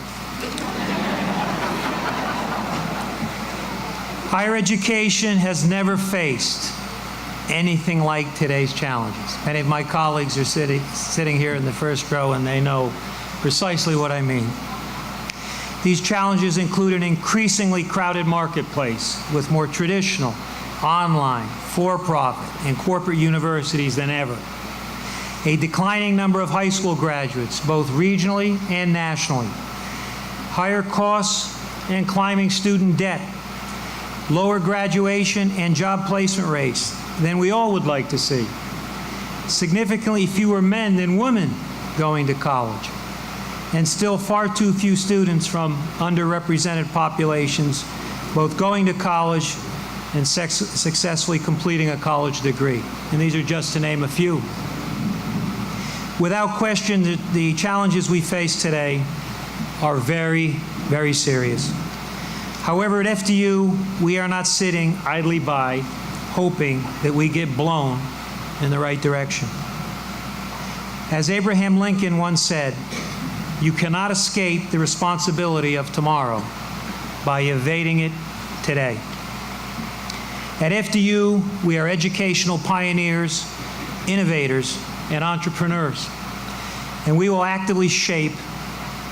Higher education has never faced anything like today's challenges. Many of my colleagues are sitting here in the first row, and they know precisely what I mean. These challenges include an increasingly crowded marketplace with more traditional, online, for-profit, and corporate universities than ever. A declining number of high school graduates, both regionally and nationally. Higher costs and climbing student debt. Lower graduation and job placement rates than we all would like to see. Significantly fewer men than women going to college. And still far too few students from underrepresented populations both going to college and successfully completing a college degree. And these are just to name a few. Without question, the challenges we face today are very, very serious. However, at FDU, we are not sitting idly by, hoping that we get blown in the right direction. As Abraham Lincoln once said, you cannot escape the responsibility of tomorrow by evading it today. At FDU, we are educational pioneers, innovators, and entrepreneurs, and we will actively shape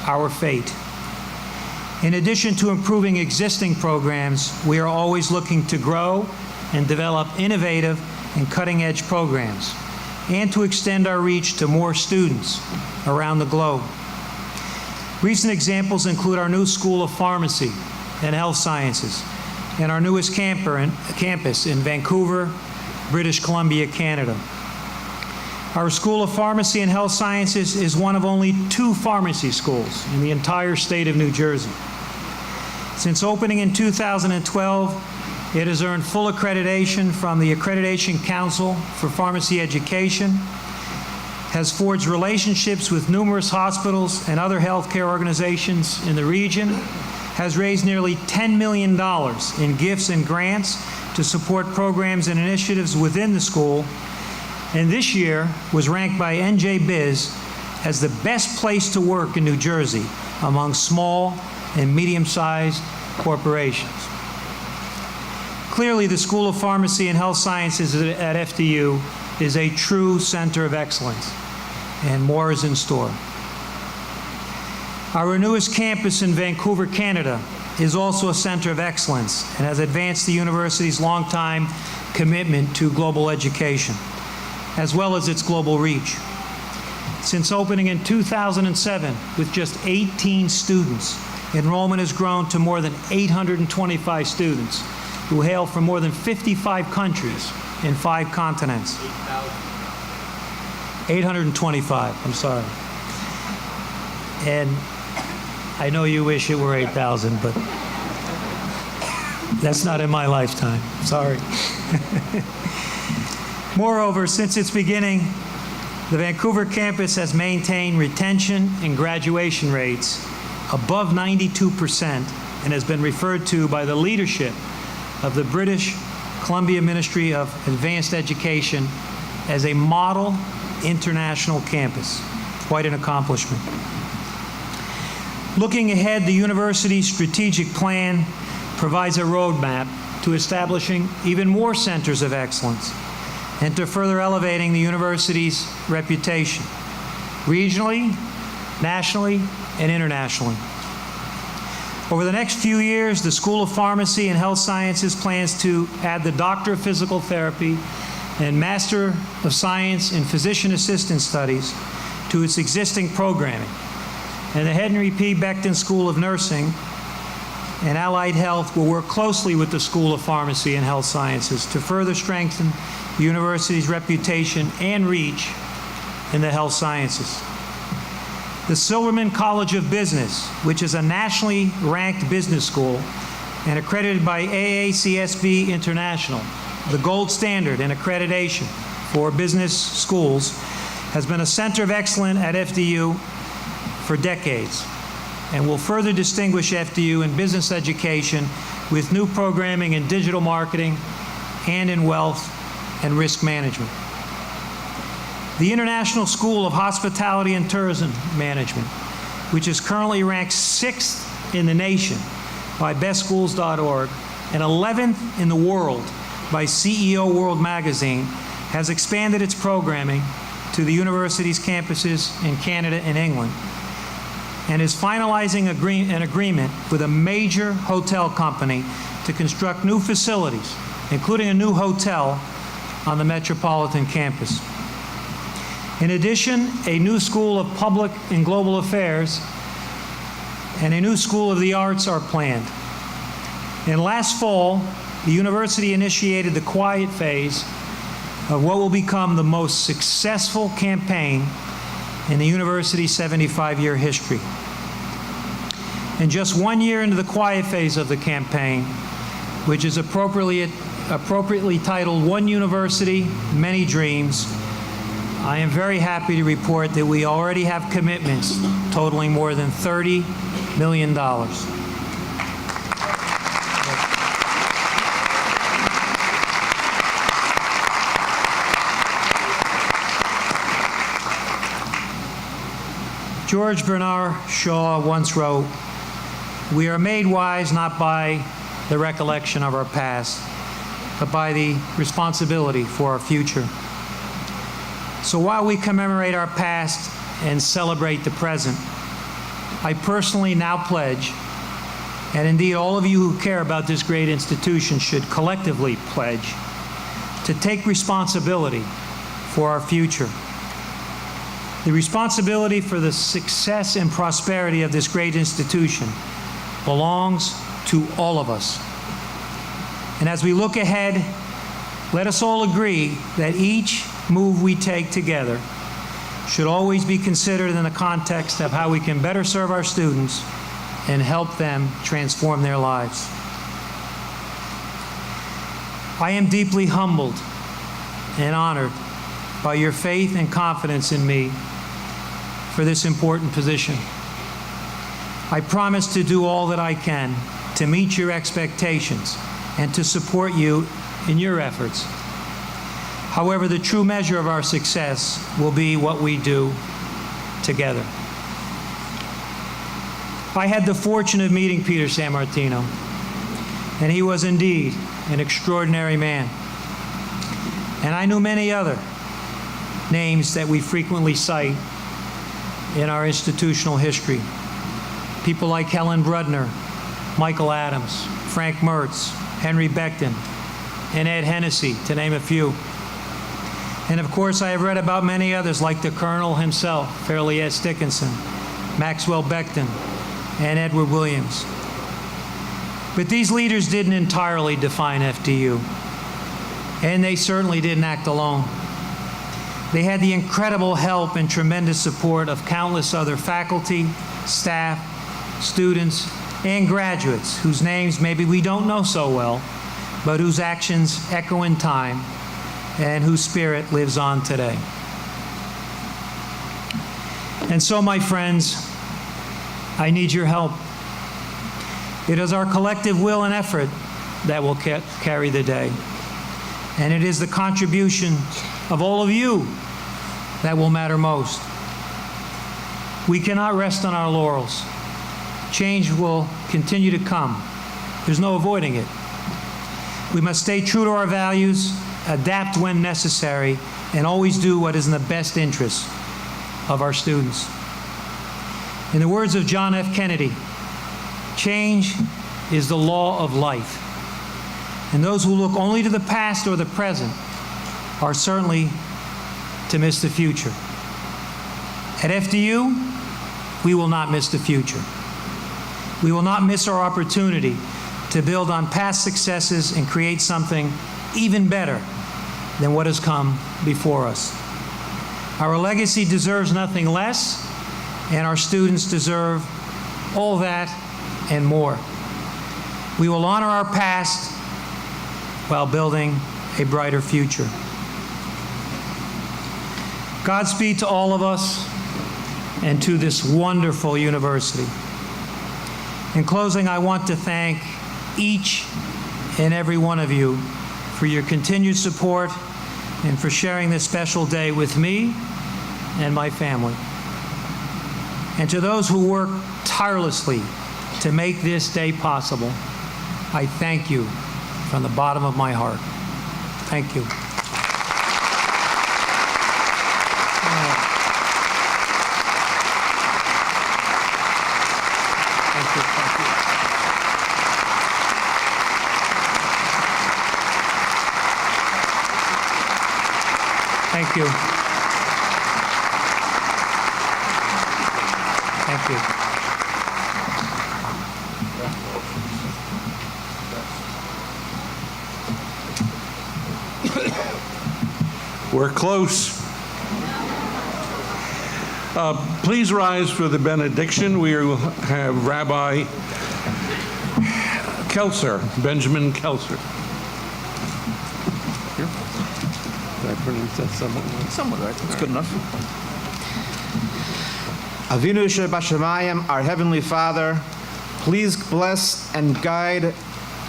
our fate. In addition to improving existing programs, we are always looking to grow and develop innovative and cutting-edge programs, and to extend our reach to more students around the globe. Recent examples include our new School of Pharmacy and Health Sciences, and our newest campus in Vancouver, British Columbia, Canada. Our School of Pharmacy and Health Sciences is one of only 2 pharmacy schools in the entire state of New Jersey. Since opening in 2012, it has earned full accreditation from the Accreditation Council for Pharmacy Education, has forged relationships with numerous hospitals and other healthcare organizations in the region, has raised nearly $10 million in gifts and grants to support programs and initiatives within the school, and this year was ranked by NJ Biz as the best place to work in New Jersey among small and medium-sized corporations. Clearly, the School of Pharmacy and Health Sciences at FDU is a true center of excellence, and more is in store. Our newest campus in Vancouver, Canada, is also a center of excellence and has advanced the university's longtime commitment to global education, as well as its global reach. Since opening in 2007, with just 18 students, enrollment has grown to more than 825 students who hail from more than 55 countries in 5 continents. 825, I'm sorry. And I know you wish it were 8,000, but that's not in my lifetime. Sorry. Moreover, since its beginning, the Vancouver campus has maintained retention and graduation rates above 92% and has been referred to by the leadership of the British Columbia Ministry of Advanced Education as a model international campus. Quite an accomplishment. Looking ahead, the university's strategic plan provides a roadmap to establishing even more centers of excellence and to further elevating the university's reputation, regionally, nationally, and internationally. Over the next few years, the School of Pharmacy and Health Sciences plans to add the Doctor of Physical Therapy and Master of Science in Physician Assistant Studies to its existing programming. And the Henry P. Becton School of Nursing and Allied Health will work closely with the School of Pharmacy and Health Sciences to further strengthen the university's reputation and reach in the health sciences. The Silverman College of Business, which is a nationally ranked business school and accredited by AACSB International, the gold standard in accreditation for business schools, has been a center of excellence at FDU for decades and will further distinguish FDU in business education with new programming in digital marketing and in wealth and risk management. The International School of Hospitality and Tourism Management, which is currently ranked 6th in the nation by bestschools.org and 11th in the world by CEO World Magazine, has expanded its programming to the university's campuses in Canada and England, and is finalizing an agreement with a major hotel company to construct new facilities, including a new hotel on the Metropolitan campus. In addition, a new School of Public and Global Affairs and a new School of the Arts are planned. And last fall, the university initiated the quiet phase of what will become the most successful campaign in the university's 75-year history. And just 1 year into the quiet phase of the campaign, which is appropriately titled One University, Many Dreams, I am very happy to report that we already have commitments totaling more than $30 million. George Bernard Shaw once wrote, "We are made wise not by the recollection of our past, but by the responsibility for our future." So while we commemorate our past and celebrate the present, I personally now pledge, and indeed all of you who care about this great institution should collectively pledge, to take responsibility for our future. The responsibility for the success and prosperity of this great institution belongs to all of us. And as we look ahead, let us all agree that each move we take together should always be considered in the context of how we can better serve our students and help them transform their lives. I am deeply humbled and honored by your faith and confidence in me for this important position. I promise to do all that I can to meet your expectations and to support you in your efforts. However, the true measure of our success will be what we do together. I had the fortune of meeting Peter Sammartino, and he was indeed an extraordinary man. And I knew many other names that we frequently cite in our institutional history. People like Helen Brudner, Michael Adams, Frank Mertz, Henry Becton, and Ed Hennessy, to name a few. And of course, I have read about many others like the Colonel himself, Fairleigh S. Dickinson, Maxwell Becton, and Edward Williams. But these leaders didn't entirely define FDU, and they certainly didn't act alone. They had the incredible help and tremendous support of countless other faculty, staff, students, and graduates whose names maybe we don't know so well, but whose actions echo in time and whose spirit lives on today. And so, my friends, I need your help. It is our collective will and effort that will carry the day. And it is the contribution of all of you that will matter most. We cannot rest on our laurels. Change will continue to come. There's no avoiding it. We must stay true to our values, adapt when necessary, and always do what is in the best interest of our students. In the words of John F. Kennedy, change is the law of life. And those who look only to the past or the present are certainly to miss the future. At FDU, we will not miss the future. We will not miss our opportunity to build on past successes and create something even better than what has come before us. Our legacy deserves nothing less, and our students deserve all that and more. We will honor our past while building a brighter future. Godspeed to all of us and to this wonderful university. In closing, I want to thank each and every one of you for your continued support and for sharing this special day with me and my family. And to those who work tirelessly to make this day possible, I thank you from the bottom of my heart. Thank you. Thank you. Thank you. We're close. Please rise for the benediction. We will have Rabbi Kelser, Benjamin Kelser. Here. Did I pronounce that somewhat right? That's good enough. Avinu Shebashamayim, our Heavenly Father, please bless and guide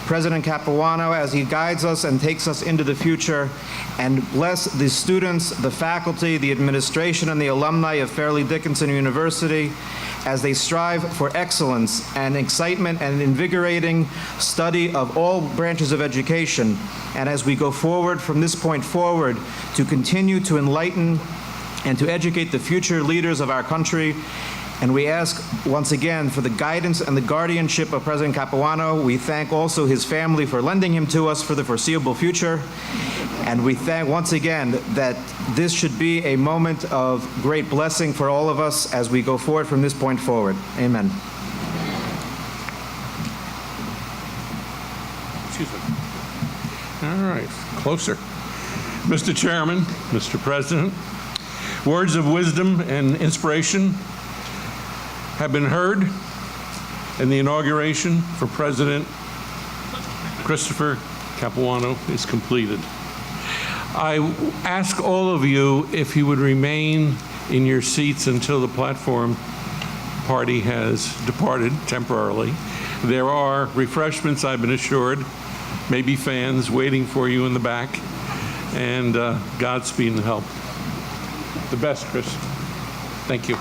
President Capuano as he guides us and takes us into the future, and bless the students, the faculty, the administration, and the alumni of Fairleigh Dickinson University as they strive for excellence and excitement and invigorating study of all branches of education, and as we go forward from this point forward to continue to enlighten and to educate the future leaders of our country. And we ask once again for the guidance and the guardianship of President Capuano. We thank also his family for lending him to us for the foreseeable future. And we thank once again that this should be a moment of great blessing for all of us as we go forward from this point forward. Amen. Excuse me. All right, closer. Mr. Chairman, Mr. President, words of wisdom and inspiration have been heard, and the inauguration for President Christopher Capuano is completed. I ask all of you if you would remain in your seats until the platform party has departed temporarily. There are refreshments, I've been assured, maybe fans waiting for you in the back, and Godspeed and help. The best, Chris. Thank you.